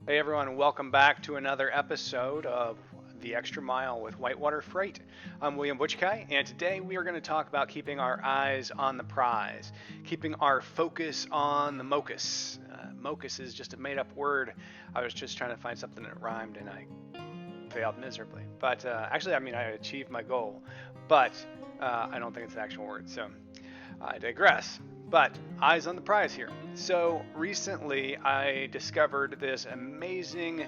Hey everyone, welcome back to another episode of The Extra Mile with Whitewater Freight. I'm William Butchkai, and today we are going to talk about keeping our eyes on the prize, keeping our focus on the MOCUS. MOCUS is just a made up word. I was just trying to find something that rhymed and I failed miserably. But actually, I achieved my goal, but I don't think it's an actual word, so I digress. But eyes on the prize here. So recently, I discovered this amazing,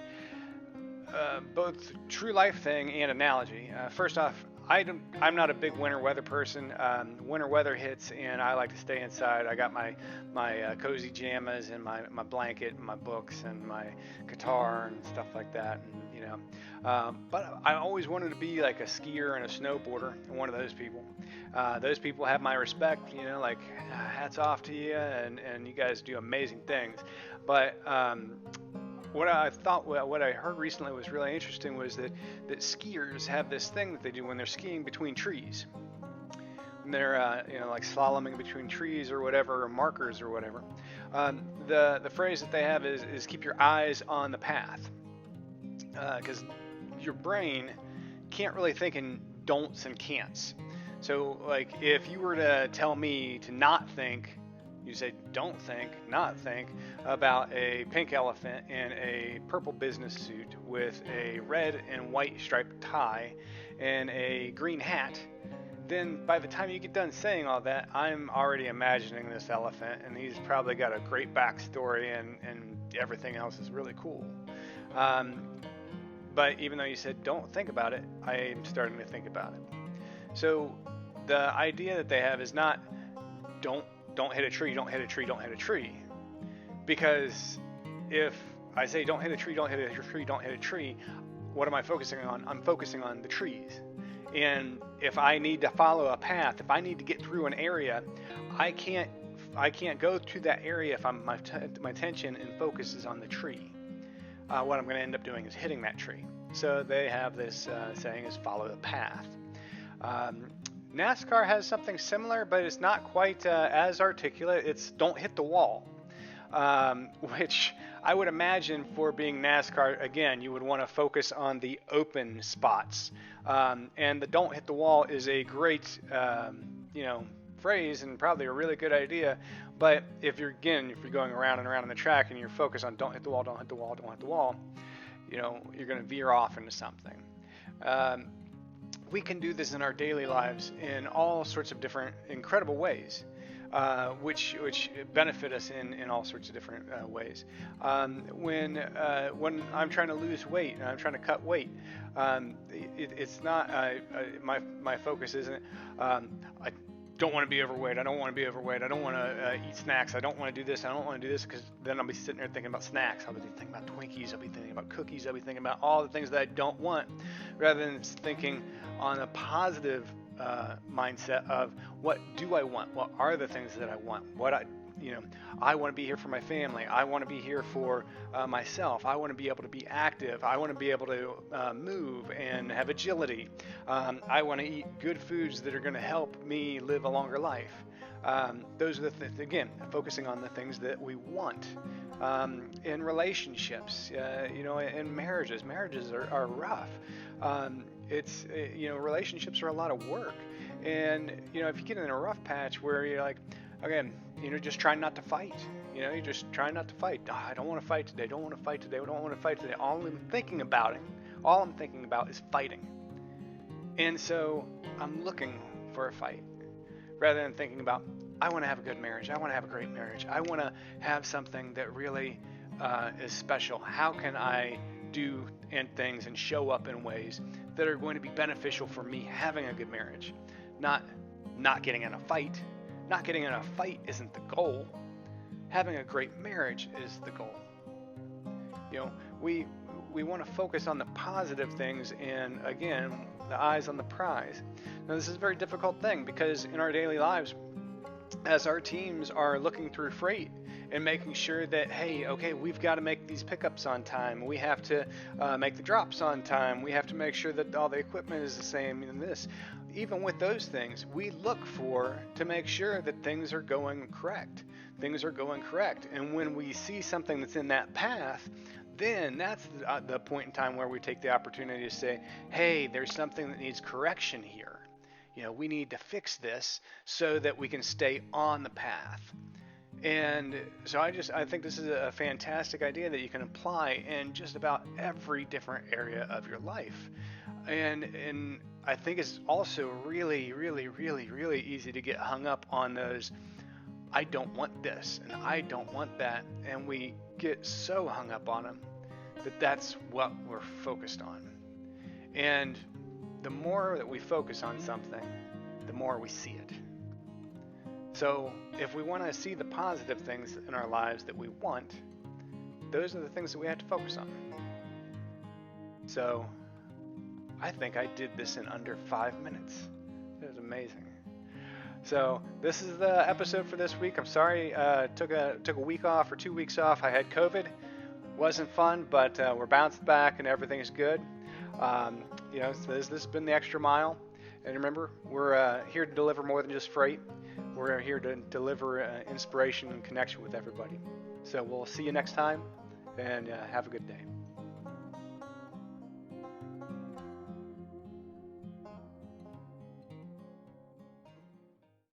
both true life thing and analogy. First off, I'm not a big winter weather person. Winter weather hits, and I like to stay inside. I got my cozy pajamas and my blanket and my books and my guitar and stuff like that. And but I always wanted to be like a skier and a snowboarder, one of those people. Those people have my respect. Like hats off to you, and you guys do amazing things. But what I heard recently was really interesting was that skiers have this thing that they do when they're skiing between trees. When they're like slaloming between trees or whatever, or markers or whatever. The phrase that they have is keep your eyes on the path, because your brain can't really think in don'ts and can'ts. So like if you were to tell me to not think, you say don't think, not think about a pink elephant in a purple business suit with a red and white striped tie and a green hat, then by the time you get done saying all that, I'm already imagining this elephant, and he's probably got a great backstory, and everything else is really cool. Um, but even though you said don't think about it, I am starting to think about it. So the idea that they have is not don't don't hit a tree, don't hit a tree, don't hit a tree. Because if I say don't hit a tree, don't hit a tree, don't hit a tree, what am I focusing on? I'm focusing on the trees. And if I need to follow a path, if I need to get through an area, I can't I can't go to that area if my attention and focus is on the tree. What I'm going to end up doing is hitting that tree. So they have this saying is follow the path. Um, NASCAR has something similar, but it's not quite as articulate. It's don't hit the wall, which I would imagine for being NASCAR, again, you would want to focus on the open spots. And the don't hit the wall is a great, phrase and probably a really good idea. But if you're going around and around on the track and you're focused on don't hit the wall, don't hit the wall, don't hit the wall, you're going to veer off into something. Um, we can do this in our daily lives in all sorts of different incredible ways, which benefit us in all sorts of different ways. When I'm trying to lose weight and I'm trying to cut weight, it's not my focus isn't I don't want to be overweight. I don't want to be overweight. I don't want to eat snacks. I don't want to do this. I don't want to do this because then I'll be sitting there thinking about snacks. I'll be thinking about Twinkies. I'll be thinking about cookies. I'll be thinking about all the things that I don't want, rather than thinking on a positive mindset of what do I want? What are the things that I want? I want to be here for my family. I want to be here for myself. I want to be able to be active. I want to be able to move and have agility. I want to eat good foods that are going to help me live a longer life. Those are again, focusing on the things that we want. In relationships, in marriages. Marriages are rough. Relationships are a lot of work. And, if you get in a rough patch where you're like, again, just trying not to fight. You're just trying not to fight. Oh, I don't want to fight today. Don't want to fight today. I don't want to fight today. All I'm thinking about is fighting. And so I'm looking for a fight rather than thinking about, I want to have a good marriage. I want to have a great marriage. I want to have something that really is special. How can I do and things and show up in ways that are going to be beneficial for me having a good marriage? Not getting in a fight. Not getting in a fight isn't the goal. Having a great marriage is the goal. We want to focus on the positive things, and again, the eyes on the prize. Now, this is a very difficult thing because in our daily lives, as our teams are looking through freight and making sure that, hey, okay, we've got to make these pickups on time. We have to make the drops on time. We have to make sure that all the equipment is the same and this. Even with those things, we look to make sure that things are going correct. Things are going correct. And when we see something that's in that path, then that's the point in time where we take the opportunity to say, hey, there's something that needs correction here. We need to fix this so that we can stay on the path. And so I think this is a fantastic idea that you can apply in just about every different area of your life. And I think it's also really, really, really, really easy to get hung up on those, I don't want this and I don't want that. And we get so hung up on them that's what we're focused on. And the more that we focus on something, the more we see it. So if we want to see the positive things in our lives that we want, those are the things that we have to focus on. So I think I did this in under 5 minutes. It was amazing. So this is the episode for this week. I'm sorry, took a week off or 2 weeks off. I had COVID. Wasn't fun, but we're bounced back and everything's good. So this has been the Extra Mile. And remember, we're here to deliver more than just freight. We're here to deliver inspiration and connection with everybody. So we'll see you next time, and have a good day.